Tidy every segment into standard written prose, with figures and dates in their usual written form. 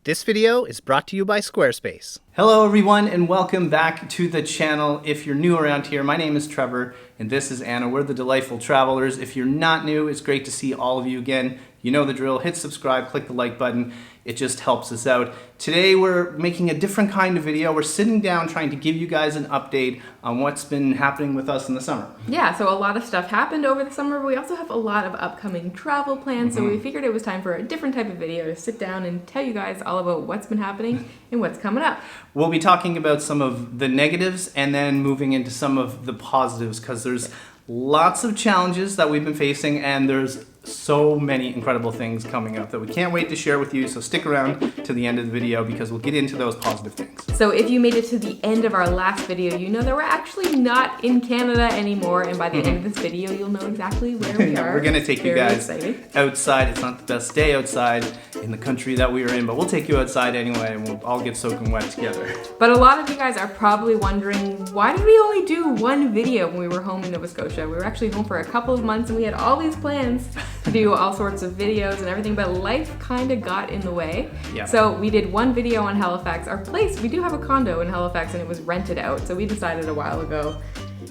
This video is brought to you by Squarespace. Hello everyone and welcome back to the channel. If you're new around here, my name is Trevor and this is Anna. We're the Delightful Travelers. If you're not new, it's great to see all of you again. You know the drill. Hit subscribe, click the like button. It just helps us out. Today we're making a different kind of video. We're sitting down trying to give you guys an update on what's been happening with us in the summer. Yeah, so a lot of stuff happened over the summer, but we also have a lot of upcoming travel plans, so we figured it was time for a different type of video to sit down and tell you guys all about what's been happening and what's coming up. We'll be talking about some of the negatives and then moving into some of the positives because there's lots of challenges that we've been facing and there's so many incredible things coming up that we can't wait to share with you, so stick around to the end of the video because we'll get into those positive things. So if you made it to the end of our last video, you know that we're actually not in Canada anymore, and by the end of this video you'll know exactly where we are. We're gonna take you guys outside. It's not the best day outside in the country that we are in, but we'll take you outside anyway and we'll all get soaking wet together. But a lot of you guys are probably wondering, why did we only do one video when we were home in Nova Scotia? We were actually home for a couple of months and we had all these plans to do all sorts of videos and everything, but life kind of got in the way. Yeah. So we did one video on Halifax. Our place, we do have a condo in Halifax and it was rented out, so we decided a while ago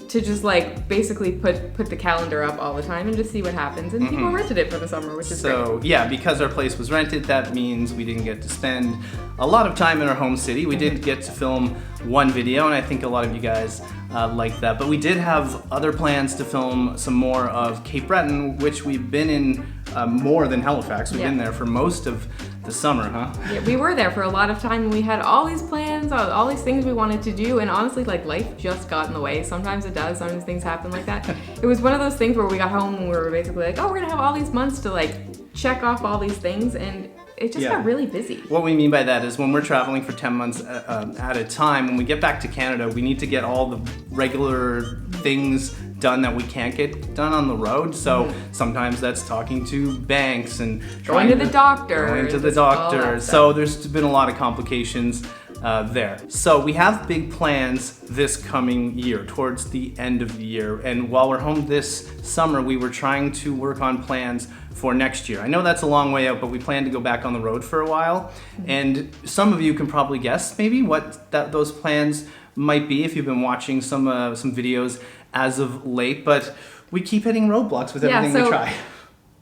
to just like basically put the calendar up all the time and just see what happens, and people rented it for the summer, which is great. So yeah, because our place was rented, that means we didn't get to spend a lot of time in our home city. We did get to film one video and I think a lot of you guys liked that, but we did have other plans to film some more of Cape Breton, which we've been in more than Halifax. We've been there for most of the summer, huh? Yeah, we were there for a lot of time and we had all these plans, all these things we wanted to do, and honestly, like, life just got in the way. Sometimes it does, sometimes things happen like that. It was one of those things where we got home and we were basically like, oh, we're gonna have all these months to like check off all these things, and it just got really busy. What we mean by that is when we're traveling for 10 months at a time, when we get back to Canada, we need to get all the regular things done that we can't get done on the road. So sometimes that's talking to banks and going to the doctor. So there's been a lot of complications there. So we have big plans this coming year, towards the end of the year. And while we're home this summer, we were trying to work on plans for next year. I know that's a long way out, but we plan to go back on the road for a while. And some of you can probably guess maybe what those plans might be if you've been watching some videos as of late, but we keep hitting roadblocks with everything we try.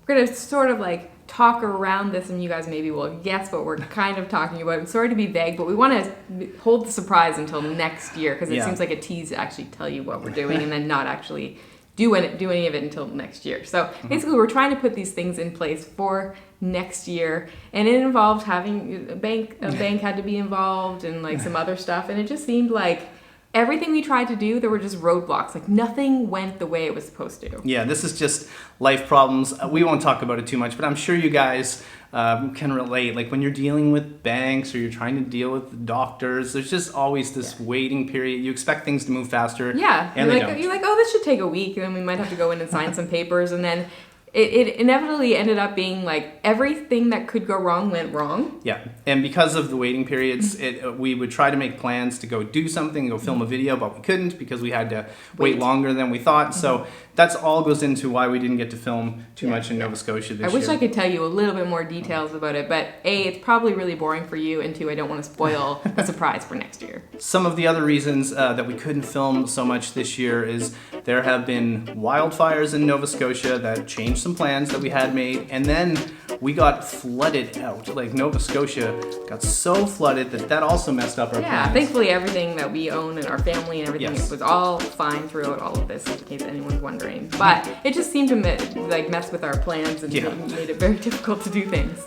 We're gonna sort of like talk around this and you guys maybe will guess what we're kind of talking about. I'm sorry to be vague, but we want to hold the surprise until next year because it seems like a tease to actually tell you what we're doing and then not actually do any of it until next year. So basically we're trying to put these things in place for next year, and it involved having a bank had to be involved and like some other stuff, and it just seemed like everything we tried to do, there were just roadblocks. Like nothing went the way it was supposed to. Yeah, this is just life problems. We won't talk about it too much, but I'm sure you guys can relate. Like when you're dealing with banks or you're trying to deal with doctors, there's just always this waiting period. You expect things to move faster. Yeah, and you're like, oh, this should take a week, and then we might have to go in and sign some papers, and then it inevitably ended up being like everything that could go wrong went wrong. Yeah, and because of the waiting periods, we would try to make plans to go do something, go film a video, but we couldn't because we had to wait longer than we thought. So that's all goes into why we didn't get to film too much in Nova Scotia this year. I wish I could tell you a little bit more details about it, but A, it's probably really boring for you, and 2, I don't want to spoil the surprise for next year. Some of the other reasons that we couldn't film so much this year is there have been wildfires in Nova Scotia that changed some plans that we had made, and then we got flooded out. Like Nova Scotia got so flooded that also messed up our plans. Yeah, thankfully everything that we own and our family and everything was all fine throughout all of this, in case anyone's wondering. But it just seemed to mess with our plans and made it very difficult to do things.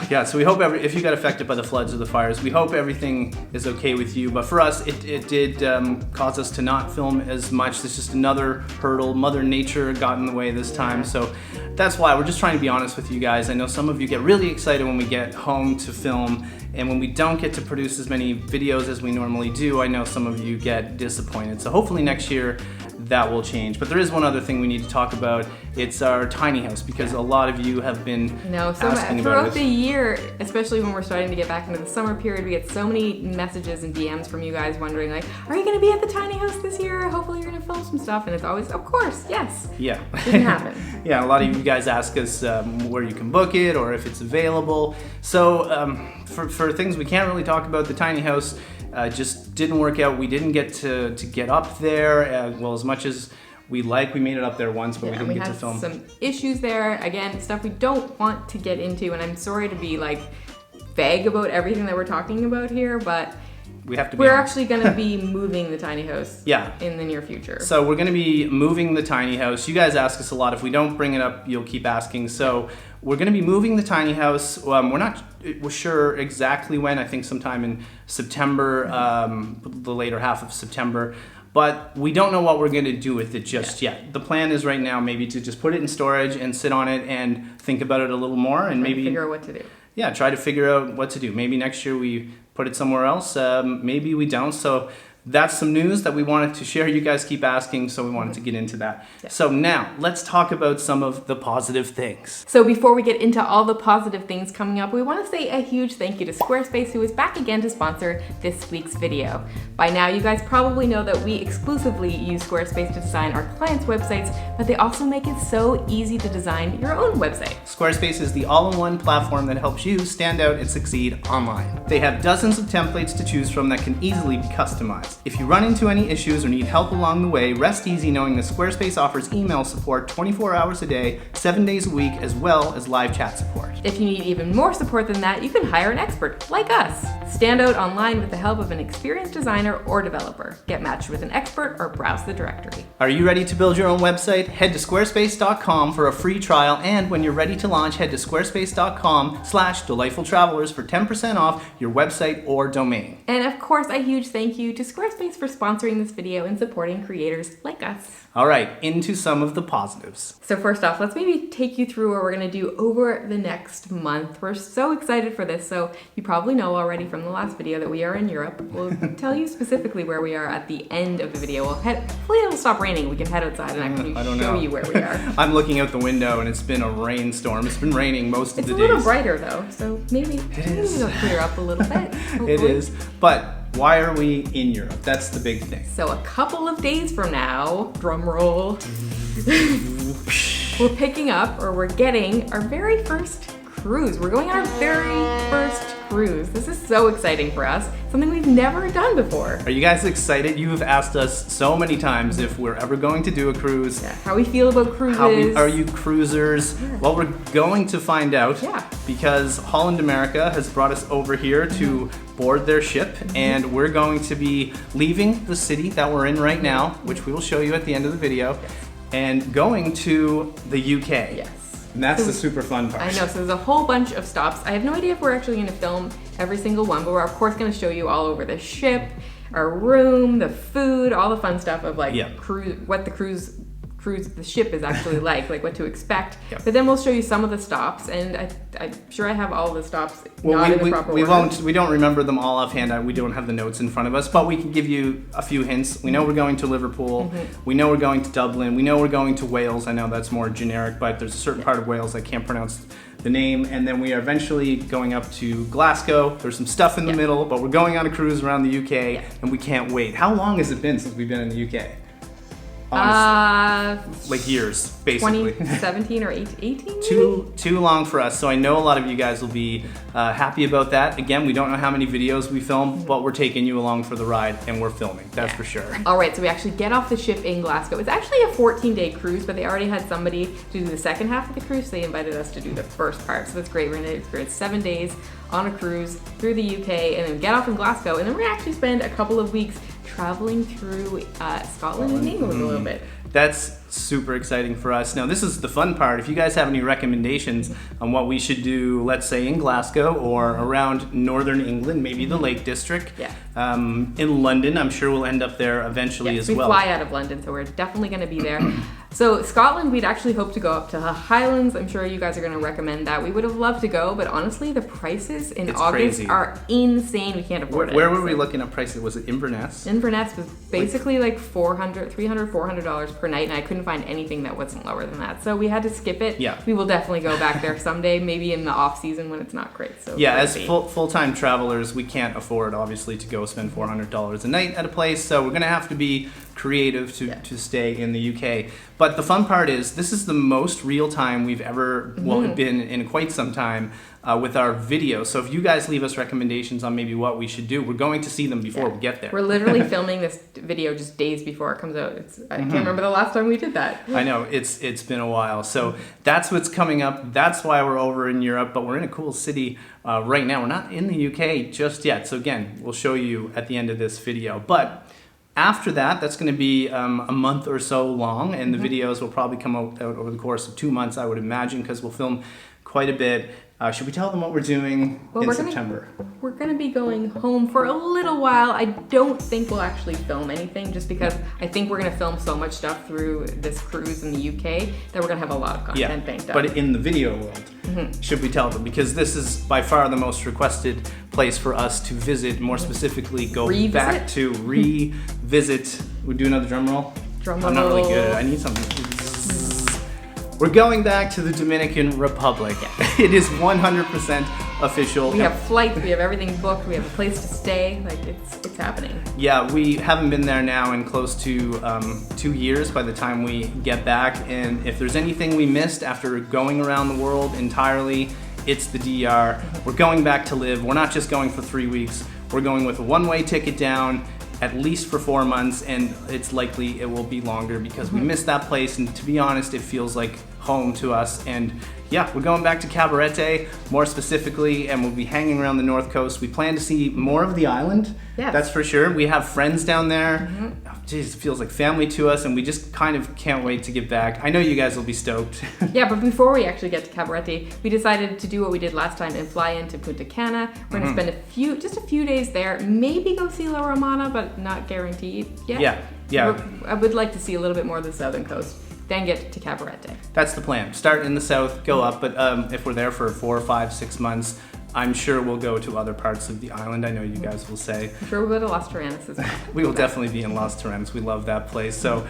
Yeah, so we hope if you got affected by the floods or the fires, we hope everything is okay with you. But for us, it did cause us to not film as much. There's just another hurdle. Mother Nature got in the way this time. So that's why we're just trying to be honest with you guys. I know some of you get really excited when we get home to film, and when we don't get to produce as many videos as we normally do, I know some of you get disappointed. So hopefully next year that will change. But there is one other thing we need to talk about. It's our tiny house, because a lot of you have been asking throughout about it. the year, especially when we're starting to get back into the summer period, we get so many messages and DMs from you guys wondering like, are you going to be at the tiny house this year? Hopefully you're going to film some stuff. And it's always, of course, yes. Yeah. Didn't happen. Yeah, a lot of you guys ask us where you can book it or if it's available. So for things we can't really talk about, the tiny house just didn't work out. We didn't get to get up there, well, as much as we made it up there once, but we didn't get to film. We had some issues there. Again, stuff we don't want to get into, and I'm sorry to be like vague about everything that we're talking about here, but we're actually going to be moving the tiny house in the near future. So we're going to be moving the tiny house. You guys ask us a lot. If we don't bring it up, you'll keep asking. So we're going to be moving the tiny house. We're sure exactly when. I think sometime in September, the later half of September. But we don't know what we're going to do with it just yet. The plan is right now maybe to just put it in storage and sit on it and think about it a little more and maybe figure out what to do. Yeah, try to figure out what to do. Maybe next year we put it somewhere else. Maybe we don't. So that's some news that we wanted to share. You guys keep asking, so we wanted to get into that. Yeah. So now, let's talk about some of the positive things. So before we get into all the positive things coming up, we want to say a huge thank you to Squarespace, who is back again to sponsor this week's video. By now, you guys probably know that we exclusively use Squarespace to design our clients' websites, but they also make it so easy to design your own website. Squarespace is the all-in-one platform that helps you stand out and succeed online. They have dozens of templates to choose from that can easily be customized. If you run into any issues or need help along the way, rest easy knowing that Squarespace offers email support 24 hours a day, 7 days a week, as well as live chat support. If you need even more support than that, you can hire an expert like us. Stand out online with the help of an experienced designer or developer. Get matched with an expert or browse the directory. Are you ready to build your own website? Head to squarespace.com for a free trial, and when you're ready to launch, head to squarespace.com/delightfultravelers for 10% off your website or domain. And of course, a huge thank you to Squarespace for sponsoring this video and supporting creators like us. All right, into some of the positives. So first off, let's maybe take you through what we're going to do over the next month. We're so excited for this. So you probably know already from the last video that we are in Europe. We'll tell you specifically where we are at the end of the video. Hopefully it'll stop raining. We can head outside and actually show you where we are. I'm looking out the window and it's been a rainstorm. It's been raining most of the days. It's a little brighter though, so maybe it'll clear up a little bit. It is, but why are we in Europe? That's the big thing. So a couple of days from now, drum roll, we're picking up, or we're getting our very first cruise. We're going on our very first cruise. This is so exciting for us. Something we've never done before. Are you guys excited? You have asked us so many times if we're ever going to do a cruise. Yeah, how we feel about cruises. Are you cruisers? Yeah. Well, we're going to find out because Holland America has brought us over here to board their ship, and we're going to be leaving the city that we're in right now, which we will show you at the end of the video, and going to the UK. Yes. And that's the super fun part. I know, so there's a whole bunch of stops. I have no idea if we're actually going to film every single one, but we're of course going to show you all over the ship, our room, the food, all the fun stuff of like what the ship is actually like what to expect. But then we'll show you some of the stops, and I'm sure I have all the stops in the proper order. We don't remember them all offhand. We don't have the notes in front of us, but we can give you a few hints. We know we're going to Liverpool. We know we're going to Dublin. We know we're going to Wales. I know that's more generic, but there's a certain part of Wales I can't pronounce the name. And then we are eventually going up to Glasgow. There's some stuff in the middle, but we're going on a cruise around the UK, and we can't wait. How long has it been since we've been in the UK? Honestly, like years, basically. 2017 or 18? Too long for us. So I know a lot of you guys will be happy about that. Again, we don't know how many videos we film, but we're taking you along for the ride, and we're filming. That's for sure. All right, so we actually get off the ship in Glasgow. It's actually a 14-day cruise, but they already had somebody to do the second half of the cruise. So they invited us to do the first part. So that's great. We're going to experience 7 days on a cruise through the UK, and then get off in Glasgow, and then we're going to actually spend a couple of weeks traveling through Scotland and England a little bit. That's super exciting for us. Now, this is the fun part. If you guys have any recommendations on what we should do, let's say in Glasgow or around northern England, maybe the Lake District. In London, I'm sure we'll end up there eventually as well. We fly out of London, so we're definitely going to be there. So Scotland, we'd actually hoped to go up to the Highlands. I'm sure you guys are going to recommend that. We would have loved to go, but honestly, the prices in August are insane. We can't afford it. Where were we looking at prices? Was it Inverness? Inverness was basically like $300, $400 per night, and I couldn't find anything that wasn't lower than that. So we had to skip it. Yeah. We will definitely go back there someday, maybe in the off season when it's not great. So yeah, as full-time travelers, we can't afford, obviously, to go spend $400 a night at a place. So we're going to have to be creative to stay in the UK. But the fun part is this is the most real time we've ever been in quite some time with our videos. So if you guys leave us recommendations on maybe what we should do, we're going to see them before we get there. We're literally filming this video just days before it comes out. I can't remember the last time we did that. I know, it's been a while. So that's what's coming up. That's why we're over in Europe, but we're in a cool city right now. We're not in the UK just yet. So again, we'll show you at the end of this video. But after that, that's going to be a month or so long, and the videos will probably come out over the course of 2 months, I would imagine, because we'll film quite a bit. Should we tell them what we're doing in September? We're going to be going home for a little while. I don't think we'll actually film anything, just because I think we're going to film so much stuff through this cruise in the UK that we're going to have a lot of content banked up. But in the video world, should we tell them? Because this is by far the most requested place for us to visit, more specifically back to revisit. We do another drum roll? Drum roll. I'm not really good. I need something. We're going back to the Dominican Republic. It is 100% official. We have flights, we have everything booked, we have a place to stay. Like, it's happening. Yeah, we haven't been there now in close to 2 years by the time we get back. And if there's anything we missed after going around the world entirely, it's the DR. We're going back to live. We're not just going for 3 weeks. We're going with a one-way ticket down, at least for 4 months, and it's likely it will be longer because we miss that place, and to be honest, it feels like home to us. And yeah, we're going back to Cabarete more specifically, and we'll be hanging around the north coast. We plan to see more of the island, that's for sure. We have friends down there. Jeez, it feels like family to us, and we just kind of can't wait to get back. I know you guys will be stoked. Yeah, but before we actually get to Cabarete, we decided to do what we did last time and fly into Punta Cana. We're going to spend just a few days there, maybe go see La Romana, but not guaranteed yet. Yeah. I would like to see a little bit more of the southern coast, then get to Cabarete. That's the plan. Start in the south, go up, but if we're there for 4, 5, 6 months, I'm sure we'll go to other parts of the island. I know you guys will say. I'm sure we'll go to Las Terranas as well. We will definitely be in Las Terranas. We love that place. So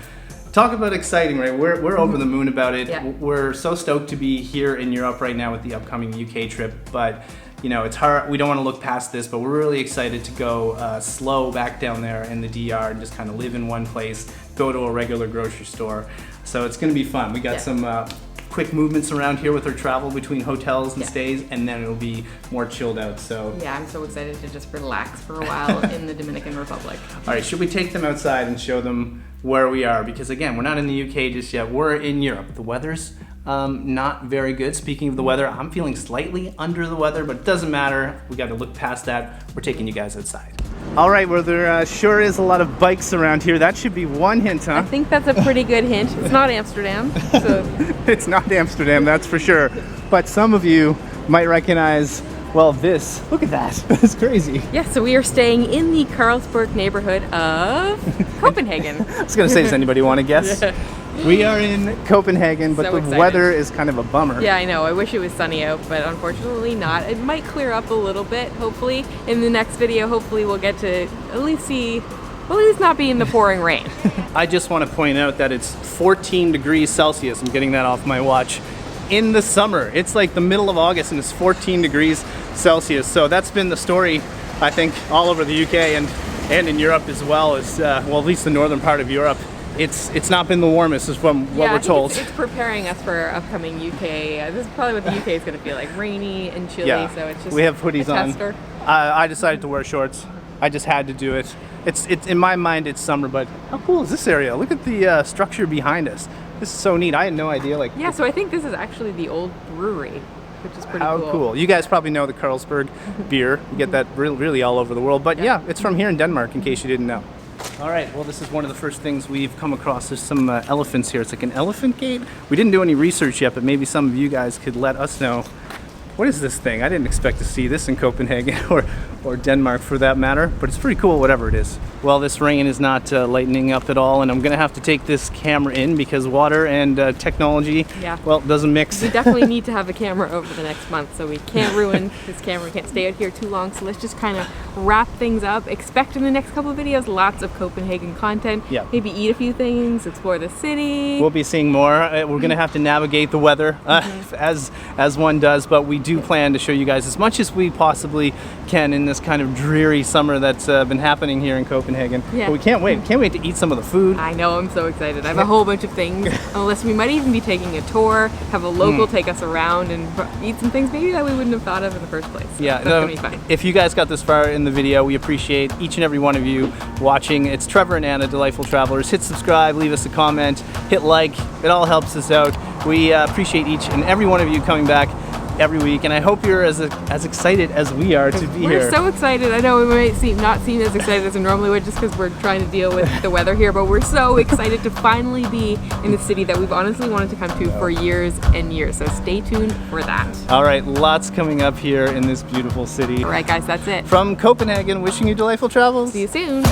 talk about exciting, right? We're over the moon about it. Yeah. We're so stoked to be here in Europe right now with the upcoming UK trip, but you know, it's hard. We don't want to look past this, but we're really excited to go slow back down there in the DR and just kind of live in one place, go to a regular grocery store. So it's going to be fun. We got some quick movements around here with our travel between hotels and stays, and then it'll be more chilled out. So yeah, I'm so excited to just relax for a while in the Dominican Republic. All right, should we take them outside and show them where we are? Because again, we're not in the UK just yet. We're in Europe. The weather's not very good. Speaking of the weather, I'm feeling slightly under the weather, but it doesn't matter. We got to look past that. We're taking you guys outside. All right, well, there sure is a lot of bikes around here. That should be one hint, huh? I think that's a pretty good hint. It's not Amsterdam, so. It's not Amsterdam, that's for sure. But some of you might recognize, well, this. Look at that. That's crazy. Yeah, so we are staying in the Carlsberg neighborhood of Copenhagen. I was going to say, does anybody want to guess? Yeah. We are in Copenhagen, but the weather is kind of a bummer. Yeah, I know. I wish it was sunny out, but unfortunately not. It might clear up a little bit, hopefully. In the next video, hopefully we'll get to at least not be in the pouring rain. I just want to point out that it's 14 degrees Celsius. I'm getting that off my watch. In the summer. It's like the middle of August and it's 14 degrees Celsius. So that's been the story, I think, all over the UK and in Europe as well, as well, at least the northern part of Europe. It's not been the warmest, is from what we're told. It's preparing us for upcoming UK. This is probably what the UK is going to feel like, rainy and chilly. Yeah. So it's just we have hoodies on. I decided to wear shorts. I just had to do it. It's in my mind it's summer, but how cool is this area? Look at the structure behind us. This is so neat. I had no idea. So I think this is actually the old brewery, which is pretty cool. How cool. You guys probably know the Carlsberg beer. You get that really all over the world. But yeah, it's from here in Denmark, in case you didn't know. All right, well, this is one of the first things we've come across. There's some elephants here. It's like an elephant gate. We didn't do any research yet, but maybe some of you guys could let us know. What is this thing? I didn't expect to see this in Copenhagen or Denmark for that matter, but it's pretty cool, whatever it is. Well, this rain is not lightening up at all, and I'm gonna have to take this camera in because water and technology, well, doesn't mix. We definitely need to have a camera over the next month, so we can't ruin this camera. We can't stay out here too long, so let's just kind of wrap things up. Expect in the next couple of videos lots of Copenhagen content. Yeah. Maybe eat a few things, explore the city. We'll be seeing more. We're gonna have to navigate the weather as one does, but we do plan to show you guys as much as we possibly can in this this kind of dreary summer that's been happening here in Copenhagen. Yeah. But we can't wait. Can't wait to eat some of the food. I know, I'm so excited. I have a whole bunch of things. Unless we might even be taking a tour, have a local take us around and eat some things maybe that we wouldn't have thought of in the first place. So Yeah, that's gonna be fun. If you guys got this far in the video, we appreciate each and every one of you watching. It's Trevor and Anna, Delightful Travelers. Hit subscribe, leave us a comment, hit like. It all helps us out. We appreciate each and every one of you coming back every week, and I hope you're as excited as we are to be here. We're so excited. I know we might not seem as excited as we normally would just because we're trying to deal with the weather here, but we're so excited to finally be in the city that we've honestly wanted to come to for years and years. So stay tuned for that. All right, lots coming up here in this beautiful city. All right, guys, that's it. From Copenhagen, wishing you delightful travels. See you soon.